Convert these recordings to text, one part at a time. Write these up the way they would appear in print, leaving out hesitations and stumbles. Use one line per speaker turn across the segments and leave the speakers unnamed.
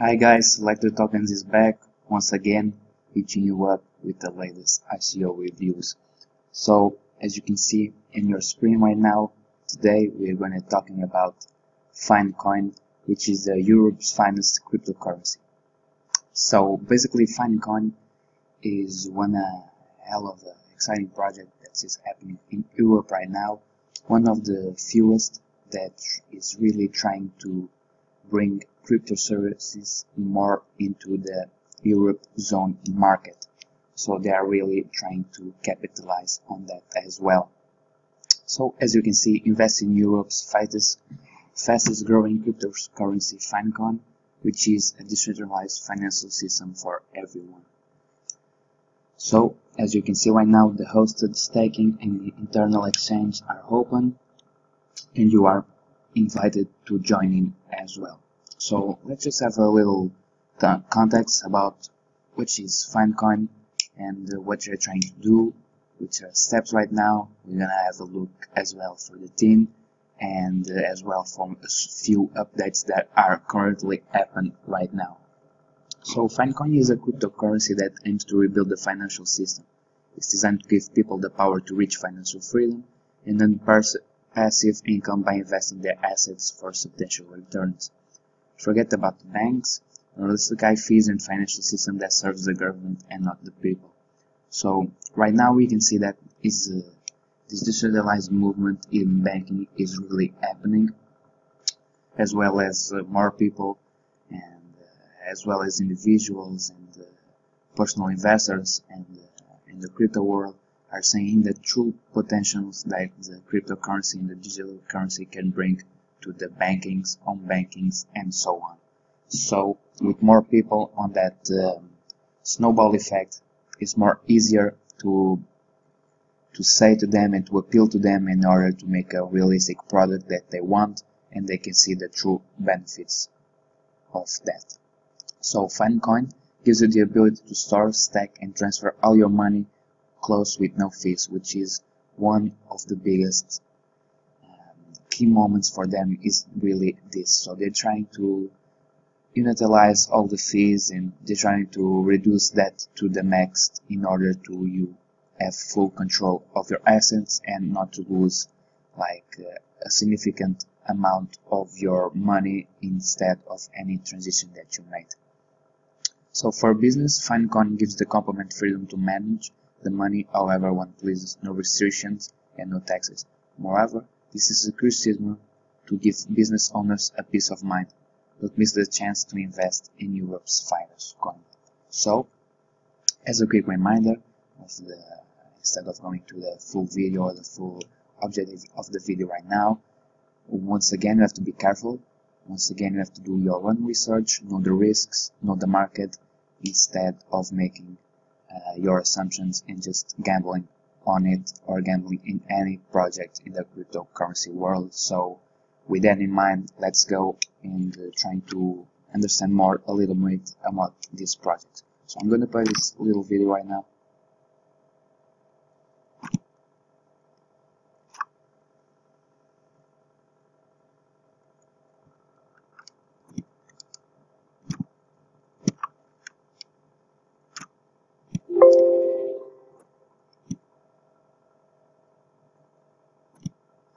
Hi guys, Selector Tokens is back once again, reaching you up with the latest ICO reviews. So, as you can see in your screen right now, today we're going to be talking about FineCoin, which is Europe's finest cryptocurrency. So, basically, FineCoin is one hell of an exciting project that is happening in Europe right now. One of the fewest that is really trying to bring crypto services more into the Europe zone market. So they are really trying to capitalize on that as well. So as you can see, invest in Europe's fastest growing cryptocurrency FineCoin, which is a decentralized financial system for everyone. So as you can see right now, the hosted staking and the internal exchange are open and you are invited to join in as well. So let's just have a little context about what is FineCoin and what you're trying to do, which are steps right now. We're gonna have a look as well for the team and as well from a few updates that are currently happening right now. So FineCoin is a cryptocurrency that aims to rebuild the financial system. It's designed to give people the power to reach financial freedom and then passive income by investing their assets for substantial returns. Forget about the banks, realistic high fees and financial system that serves the government and not the people. So right now we can see that this decentralized movement in banking is really happening, as well as more people and as well as individuals and personal investors and in the crypto world are seeing the true potentials that the cryptocurrency and the digital currency can bring to the bankings, home bankings, and so on. So with more people on that snowball effect, it's more easier to say to them and to appeal to them in order to make a realistic product that they want and they can see the true benefits of that. So FineCoin gives you the ability to store, stack, and transfer all your money close with no fees, which is one of the biggest key moments for them is really this. So they're trying to utilize all the fees and they're trying to reduce that to the max in order to you have full control of your assets and not to lose like a significant amount of your money instead of any transition that you made. So for business, FineCoin gives the complement freedom to manage the money however one pleases, no restrictions and no taxes. Moreover, this is a crucial to give business owners a peace of mind. Don't miss the chance to invest in Europe's finest coin. So, as a quick reminder instead of going to the full video or the full objective of the video right now, once again you have to be careful. Once again you have to do your own research, know the risks, know the market, instead of making your assumptions and just gambling on it or gambling in any project in the cryptocurrency world. So with that in mind, let's go and trying to understand more a little bit about this project. So I'm going to play this little video right now.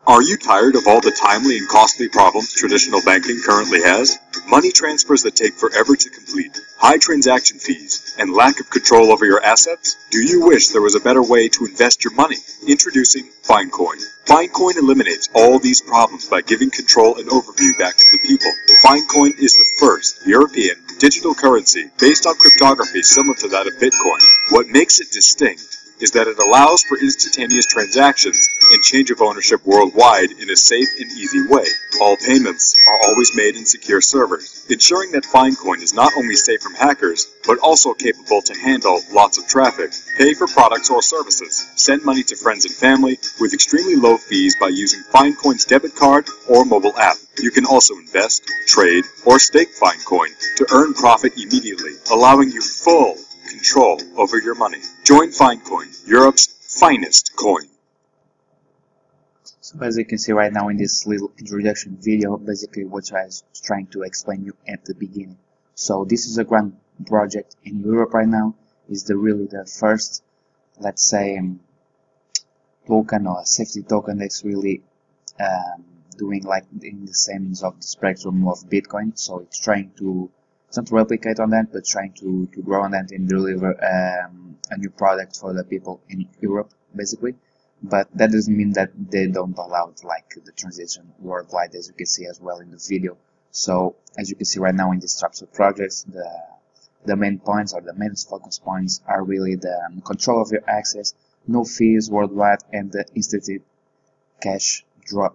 Are you tired of all the timely and costly problems traditional banking currently has? Money transfers that take forever to complete, high transaction fees, and lack of control over your assets? Do you wish there was a better way to invest your money? Introducing FineCoin. FineCoin eliminates all these problems by giving control and overview back to the people. FineCoin is the first European digital currency based on cryptography similar to that of Bitcoin. What makes it distinct is that it allows for instantaneous transactions and change of ownership worldwide in a safe and easy way. All payments are always made in secure servers, ensuring that FineCoin is not only safe from hackers, but also capable to handle lots of traffic. Pay for products or services, send money to friends and family with extremely low fees by using FineCoin's debit card or mobile app. You can also invest, trade, or stake FineCoin to earn profit immediately, allowing you full control over your money. Join FineCoin, Europe's finest coin.
So as you can see right now in this little introduction video, basically what I was trying to explain you at the beginning. So this is a grand project in Europe right now. It's really the first, let's say, token or a safety token that's really doing like in the same of the spectrum of Bitcoin. So it's trying to, it's not to replicate on that, but trying to grow on that and deliver a new product for the people in Europe, basically. But that doesn't mean that they don't allow like the transition worldwide, as you can see as well in the video. So as you can see right now in these types of projects, the main points or the main focus points are really the control of your access, no fees worldwide, and the instant cash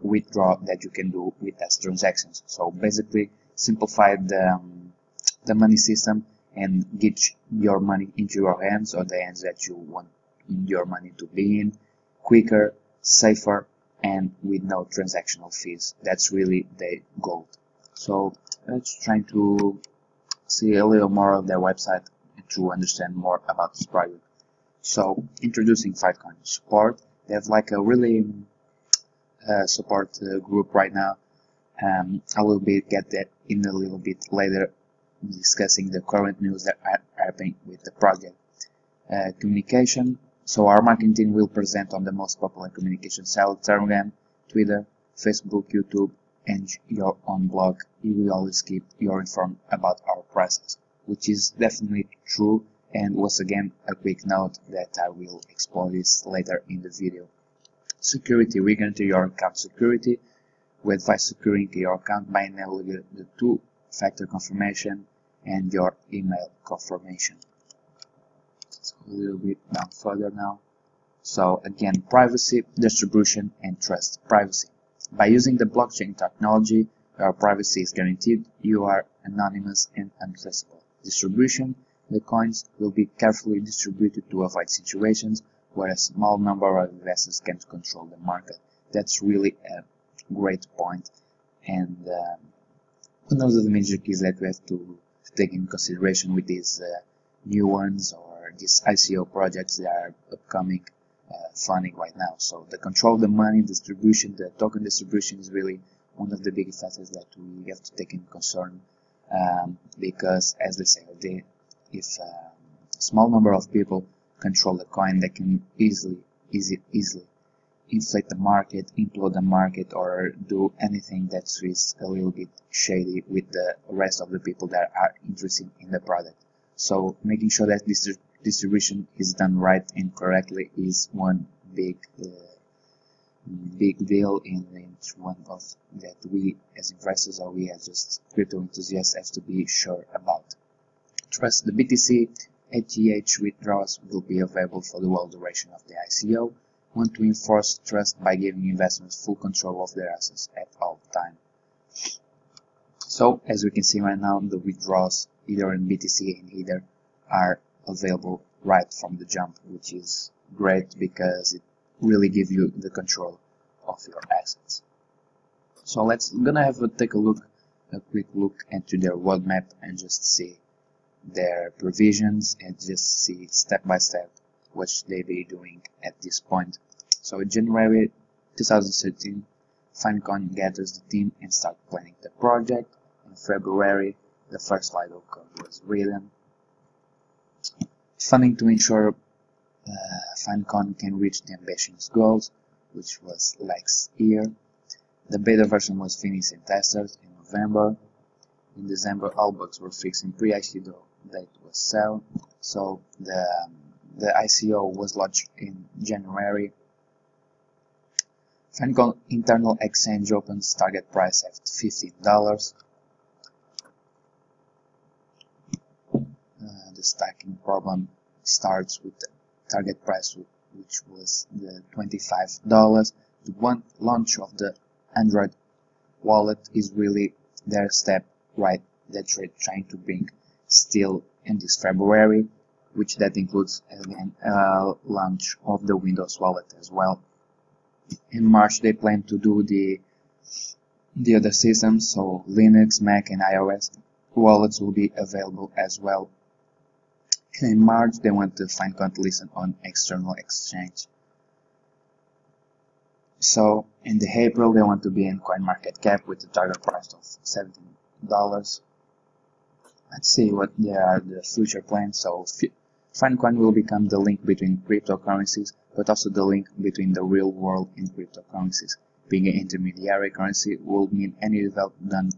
withdraw that you can do with those transactions. So basically simplify the money system and get your money into your hands or the hands that you want your money to be in, quicker, safer, and with no transactional fees. That's really the goal. So let's try to see a little more of their website to understand more about this project. So introducing FineCoin support. They have like a really support group right now. I will get that in a little bit later, discussing the current news that are happening with the project. Communication. So our marketing team will present on the most popular communication site, Telegram, Twitter, Facebook, YouTube, and your own blog. You will always keep you informed about our process, which is definitely true. And once again, a quick note that I will explore this later in the video. Security. We're going to your account security. We advise securing your account by enabling the two-factor confirmation and your email confirmation. Let's go a little bit down further now. So again, privacy, distribution, and trust. Privacy. By using the blockchain technology, your privacy is guaranteed. You are anonymous and untraceable. Distribution. The coins will be carefully distributed to avoid situations where a small number of investors can control the market. That's really a great point. And one of the major keys that we have to take into consideration with these new ones or these ICO projects that are upcoming funding right now. So the control of the money distribution, the token distribution is really one of the big factors that we have to take into concern, because as they say, if a small number of people control the coin, they can easily inflate the market, implode the market, or do anything that is a little bit shady with the rest of the people that are interested in the product. So making sure that this distribution is done right and correctly is one big deal, and it's one of that we as investors or we as just crypto enthusiasts have to be sure about. Trust. The BTC ETH withdrawals will be available for the whole duration of the ICO. Want to enforce trust by giving investors full control of their assets at all times. So as we can see right now, the withdrawals either in BTC and Ether are available right from the jump, which is great because it really gives you the control of your assets. So let's take a quick look into their roadmap and just see their provisions and just see step by step what they be doing at this point. So in January 2013, FineCoin gathers the team and start planning the project. In February, the first LIGO code was written. Funding to ensure FineCoin can reach the ambitious goals, which was last year. The beta version was finished and tested in November. In December, all bugs were fixed in pre-ICO date was set. So the ICO was launched in January. FineCoin internal exchange opens target price at $15. The stacking problem starts with the target price, which was the $25. The one launch of the Android wallet is really their step right that they're trying to bring still in this February, which that includes again launch of the Windows wallet as well. In March they plan to do the other systems, so Linux, Mac, and iOS wallets will be available as well. And in March they want to FineCoin to listen on external exchange. So in the April they want to be in CoinMarketCap with the target price of $17. let's see what there are the future plans. So FineCoin will become the link between cryptocurrencies, but also the link between the real world and cryptocurrencies. Being an intermediary currency will mean any development done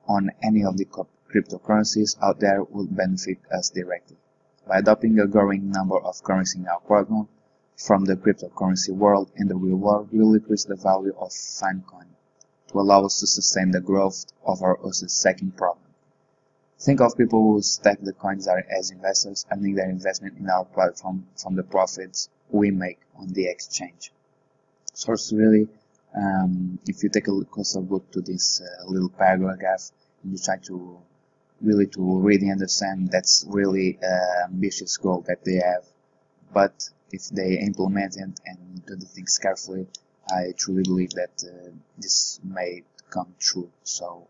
on any of the cryptocurrencies out there will benefit us directly. By adopting a growing number of currencies in our program, from the cryptocurrency world and the real world, we will increase the value of FineCoin to allow us to sustain the growth of our hosted staking problem. Think of people who stack the coins as investors, earning their investment in our platform from the profits we make on the exchange. So it's really, if you take a closer look to this little paragraph, and you try to really understand, that's really an ambitious goal that they have. But if they implement it and do the things carefully, I truly believe that this may come true. So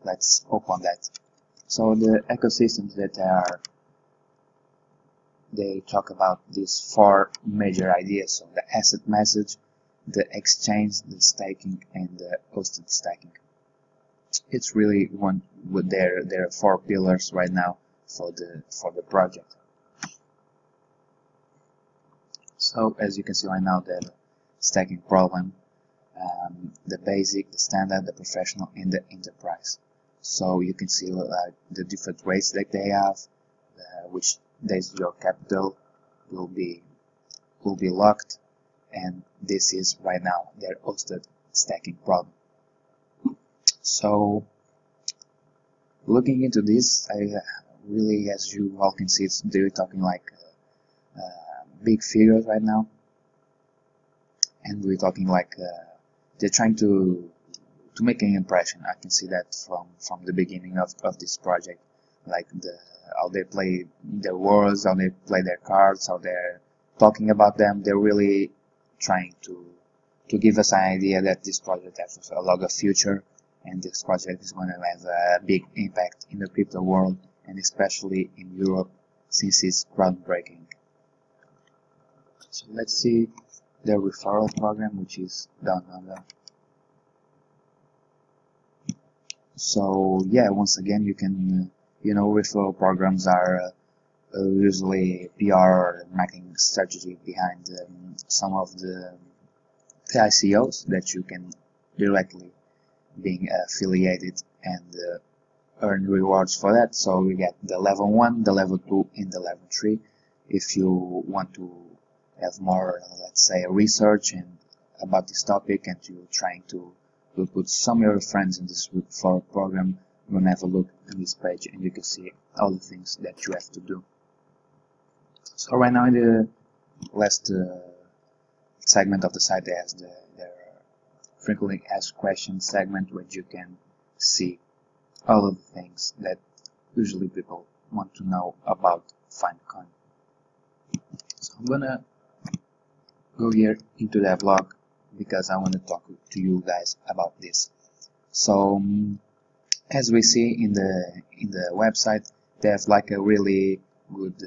let's hope on that. So the ecosystems that they talk about these four major ideas. So the asset message, the exchange, the staking, and the hosted staking. It's really one with their four pillars right now for the project. So as you can see right now, the staking problem, the basic, the standard, the professional, and the enterprise. So you can see the different rates that they have, which days your capital will be locked, and this is right now their hosted staking problem. So looking into this, I really, as you all can see, they're talking like big figures right now, and we're talking like they're trying to make an impression. I can see that from the beginning of this project, like how they play their words, how they play their cards, how they're talking about them. They're really trying to give us an idea that this project has a lot of future, and this project is going to have a big impact in the crypto world, and especially in Europe, since it's groundbreaking. So let's see their referral program, which is down under. So yeah, once again, you can, referral programs are usually PR or marketing strategy behind some of the ICOs that you can directly being affiliated and earn rewards for that. So we get the level 1, the level 2, and the level 3. If you want to have more, let's say, research and about this topic, and you're trying to put some of your friends in this referral program, you can have a look at this page and you can see all the things that you have to do. So right now in the last segment of the site, there's their frequently asked questions segment, where you can see all of the things that usually people want to know about FineCoin. So I'm gonna go here into their blog because I want to talk to you guys about this. So as we see in the website, they have like a really good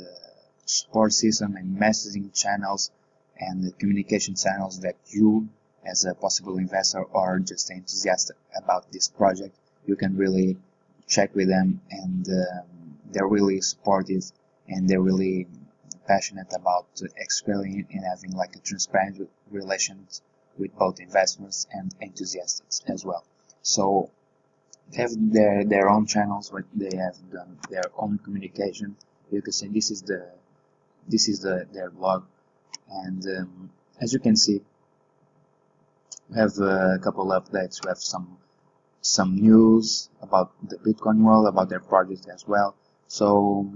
support system and messaging channels and communication channels that you, as a possible investor or just enthusiast about this project, you can really check with them, and they're really supportive and they're really passionate about explaining and having like a transparent relations with both investors and enthusiasts as well. So they have their own channels where they have done their own communication. You can see this is their blog, and as you can see, we have a couple of updates. We have some news about the Bitcoin world, about their project as well. So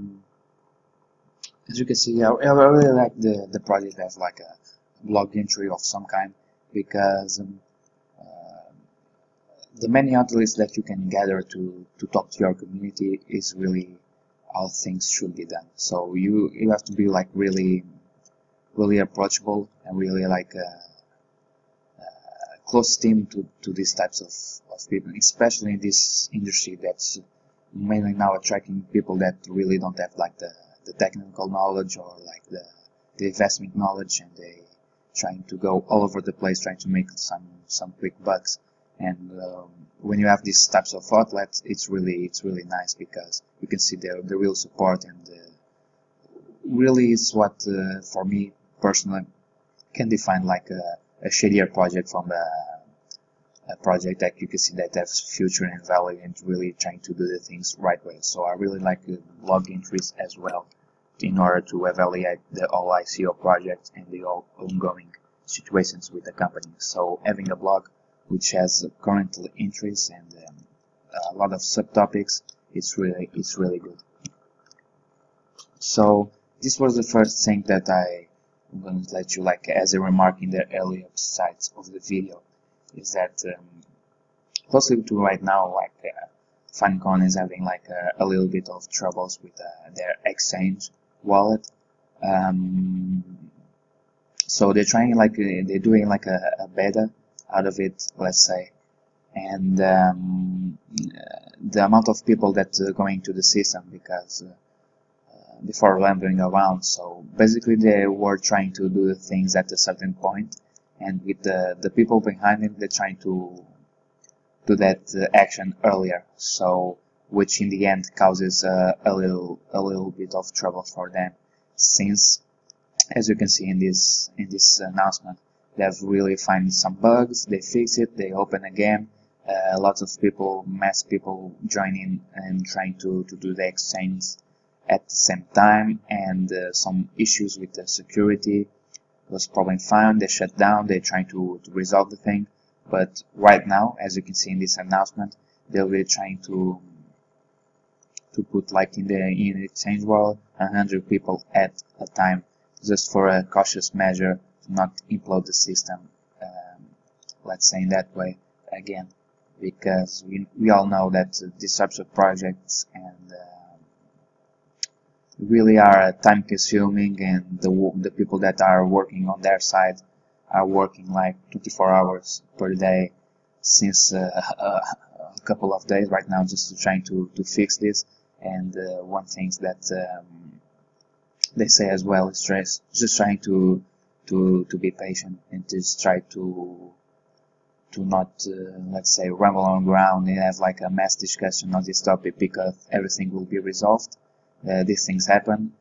as you can see, I really like the project has like a blog entry of some kind, because the many outlets that you can gather to talk to your community is really how things should be done. So you have to be like really approachable and really like close team to these types of people, especially in this industry that's mainly now attracting people that really don't have like the technical knowledge or like the investment knowledge, and they trying to go all over the place trying to make some quick bucks. And when you have these types of outlets, it's really nice because you can see the real support, and really it's what for me personally can define like a shadier project from a project that you can see that has future and value and really trying to do the things right way. So I really like log entries as well in order to evaluate the all ICO projects and the all ongoing situations with the company. So having a blog which has current entries and a lot of subtopics, it's really good. So this was the first thing that I'm going to let you like as a remark in the earlier sides of the video, is that possibly to right now, like FineCoin is having like a little bit of troubles with their exchange wallet. So they're trying like they're doing like a beta out of it, let's say, and the amount of people that are going to the system because before wandering around. So basically they were trying to do the things at a certain point, and with the people behind it, they're trying to do that action earlier, so which in the end causes a little bit of trouble for them, since as you can see in this announcement, they've really found some bugs, they fix it, they open again, lots of people, mass people joining and trying to do the exchange at the same time, and some issues with the security was probably found, they shut down, they're trying to resolve the thing. But right now, as you can see in this announcement, they'll be trying to put like in the exchange wallet 100 people at a time, just for a cautious measure to not implode the system. Let's say in that way again, because we all know that these types of projects and really are time consuming, and the people that are working on their side are working like 24 hours per day since a couple of days right now, just trying to fix this. And one thing that they say as well is just trying to be patient and just try to not let's say rumble on ground and have like a mass discussion on this topic, because everything will be resolved. These things happen.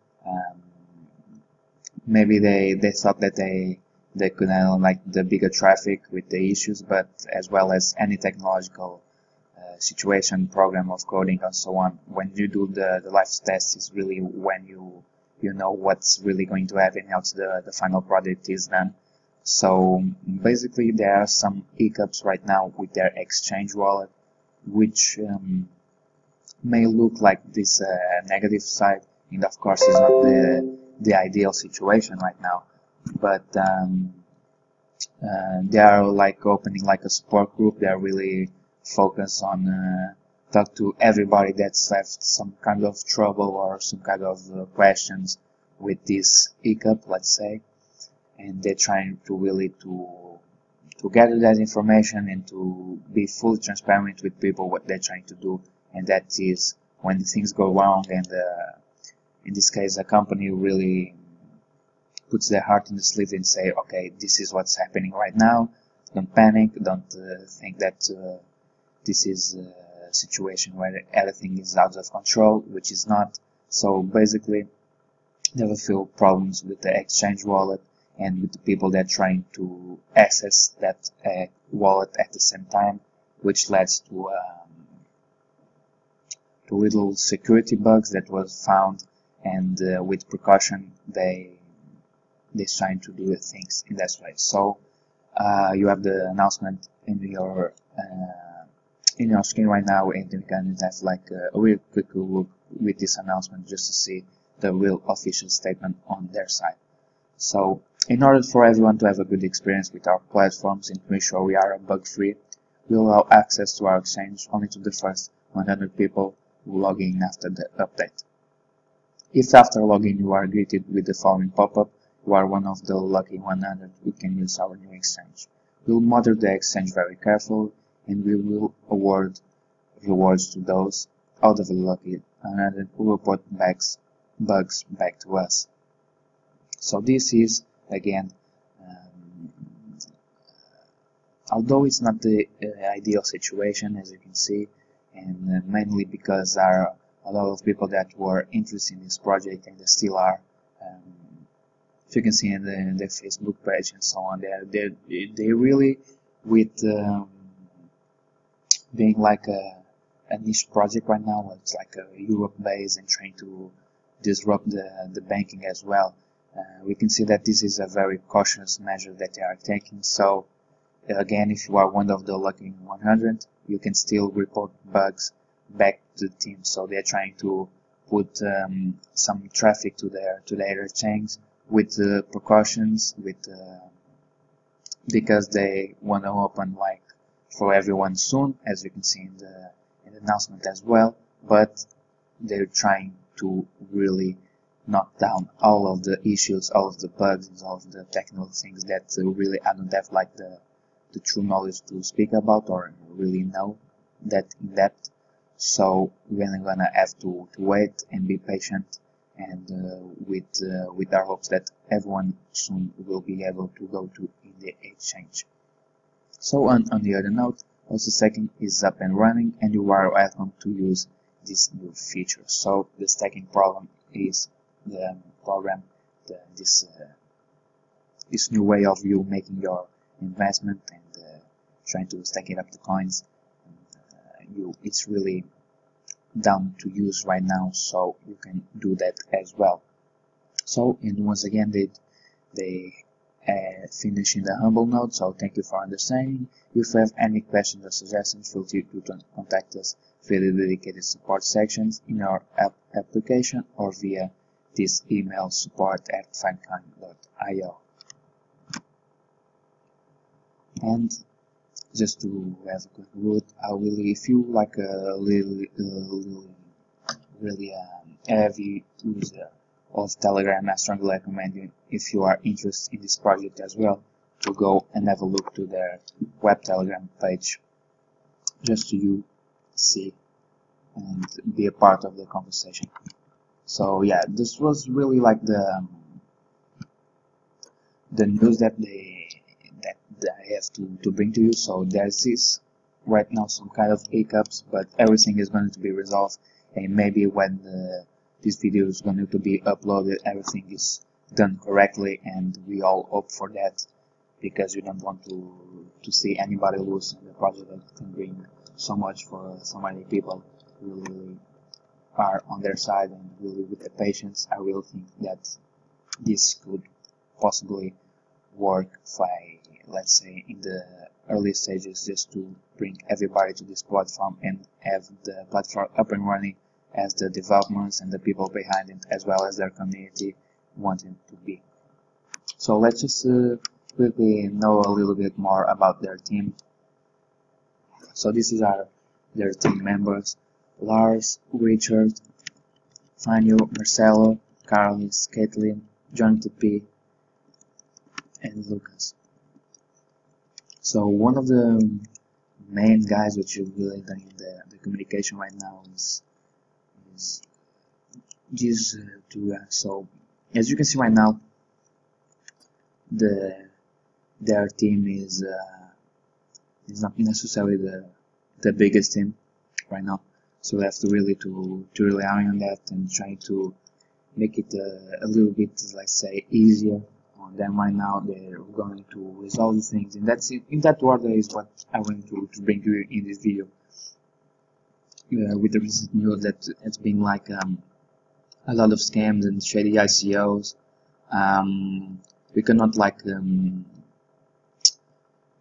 Maybe they thought that they could handle like the bigger traffic with the issues, but as well as any technological situation, program of coding and so on, when you do the live test is really when you know what's really going to happen once the final product is done. So basically there are some hiccups right now with their exchange wallet, which may look like this negative side, and of course is not the ideal situation right now, but they are like opening like a support group. They are really focused on talk to everybody that's left some kind of trouble or some kind of questions with this hiccup, let's say, and they're trying to really to gather that information and to be fully transparent with people what they're trying to do. And that is when things go wrong, and in this case a company really puts their heart in the sleeve and say, okay, this is what's happening right now, don't panic, don't think that this is a situation where everything is out of control, which is not. So basically there are a few problems with the exchange wallet and with the people that are trying to access that wallet at the same time, which leads to little security bugs that was found, and with precaution they're trying to do things in that way. So you have the announcement in your screen right now, and you can have like a real quick look with this announcement just to see the real official statement on their side. So in order for everyone to have a good experience with our platforms and to make sure we are bug free, we allow access to our exchange only to the first 100 people who log in after the update. If after login you are greeted with the following pop-up, you are one of the lucky 100 who can use our new exchange. We will monitor the exchange very carefully, and we will award rewards to those out of the lucky 100 who report bugs back to us. So this is again although it's not the ideal situation, as you can see, and mainly because there are a lot of people that were interested in this project and they still are. If you can see in the Facebook page and so on, they really with being like a niche project right now. It's like a Europe based and trying to disrupt the banking as well. We can see that this is a very cautious measure that they are taking. So again, if you are one of the lucky 100, you can still report bugs back to the team. So they're trying to put some traffic to their exchange with precautions, because they want to open like for everyone soon, as you can see in the announcement as well. But they're trying to really knock down all of the issues, all of the bugs, and all of the technical things that really I don't have like the true knowledge to speak about or really know that in depth. So we're gonna have to wait and be patient, and with our hopes that everyone soon will be able to go to in the exchange. So on the other note, also stacking is up and running, and you are welcome to use this new feature. So the stacking problem is the program, this new way of you making your investment and trying to stack it up the coins. It's really down to use right now, so you can do that as well. So, and once again, they finish in the humble note. So thank you for understanding. If you have any questions or suggestions, feel free to contact us via the dedicated support sections in our application or via this email support@finecoin.io. And just to have a quick look, if you like a really heavy user of Telegram, I strongly recommend you, if you are interested in this project as well, to go and have a look to their web Telegram page, just to you see and be a part of the conversation. So yeah, this was really like the news that I have to bring to you. So there's this right now some kind of hiccups, but everything is going to be resolved, and maybe when this video is going to be uploaded, everything is done correctly, and we all hope for that, because we don't want to see anybody lose in the project that can bring so much for so many people who really are on their side and really with the patience. I really think that this could possibly work by, let's say, in the early stages, just to bring everybody to this platform and have the platform up and running as the developments and the people behind it, as well as their community, want it to be. So let's just quickly know a little bit more about their team. So this is their team members: Lars, Richard, Fanio, Marcelo, Carlos, Caitlin, Jonathan P, and Lucas. So one of the main guys which is really doing the communication right now is these two guys. So as you can see right now, their team is not necessarily the biggest team right now. So we have to really rely on that and try to make it a little bit, let's say, easier on them right now. They're going to resolve the things, and that's it. In that order is what I want to bring you in this video. With the recent news that it's been like a lot of scams and shady ICOs, we cannot like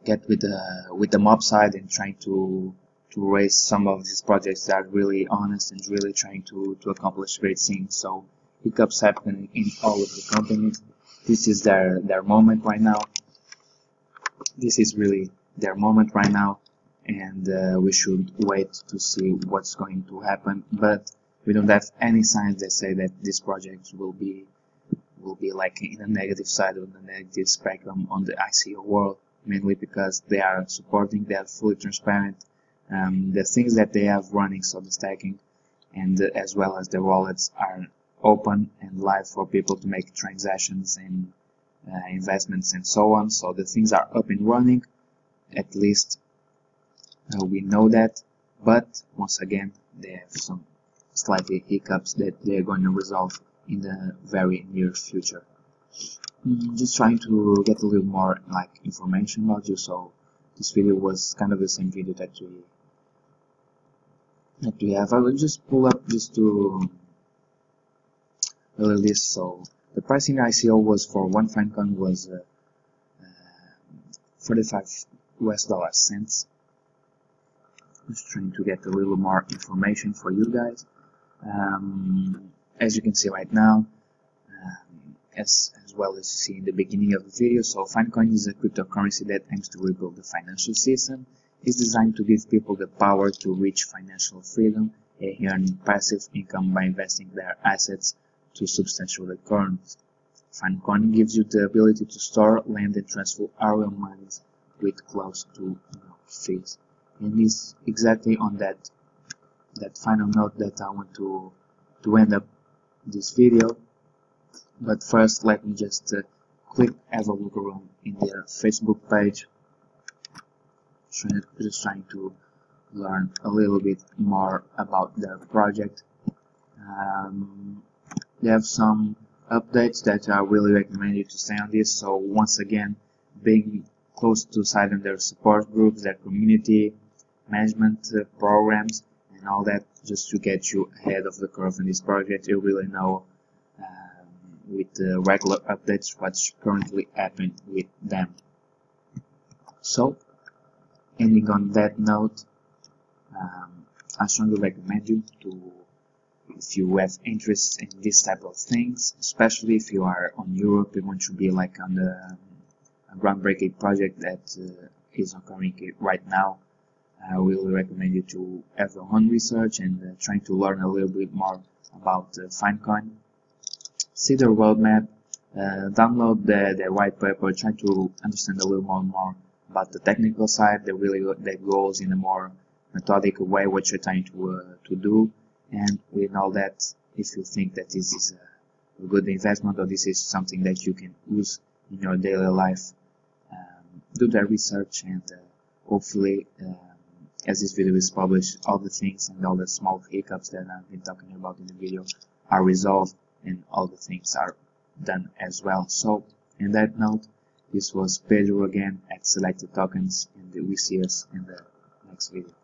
get with the mob side and trying to raise some of these projects that are really honest and really trying to accomplish great things. So hiccups happen in all of the companies. This is their moment right now. This is really their moment right now, and we should wait to see what's going to happen. But we don't have any signs that say that this project will be like in a negative side of the negative spectrum on the ICO world, mainly because they are supporting, they are fully transparent. The things that they have running, so the stacking, and as well as the wallets, are open and live for people to make transactions and investments and so on. So the things are up and running. At least we know that, but once again they have some slightly hiccups that they're going to resolve in the very near future. Just trying to get a little more like information about you, so this video was kind of the same video that we have. I will just pull up just to a little this. So the price in the ICO was for one FineCoin was 45 US dollar cents. Just trying to get a little more information for you guys. As you can see right now, as well as you see in the beginning of the video, so FineCoin is a cryptocurrency that aims to rebuild the financial system. It's designed to give people the power to reach financial freedom and earn passive income by investing their assets to substantial returns. FineCoin gives you the ability to store, lend, and transfer real monies with close to no fees. And it's exactly on that final note that I want to end up this video. But first, let me just have a look around in their Facebook page. Just trying to learn a little bit more about their project. They have some updates that I really recommend you to stay on this. So once again, being close to side on their support groups, their community management programs, and all that, just to get you ahead of the curve in this project. You really know with the regular updates what's currently happening with them. So, ending on that note, I strongly recommend you to, if you have interest in this type of things, especially if you are on Europe, you want to be like on the groundbreaking project that is occurring right now, I really recommend you to have your own research and trying to learn a little bit more about FineCoin. See their roadmap, download their white paper, try to understand a little more about the technical side, their goals in a more methodical way, what you're trying to do. And with all that, if you think that this is a good investment or this is something that you can use in your daily life, do that research, and hopefully as this video is published, all the things and all the small hiccups that I've been talking about in the video are resolved and all the things are done as well. So, in that note, this was Pedro again at Selected Tokens, and we see us in the next video.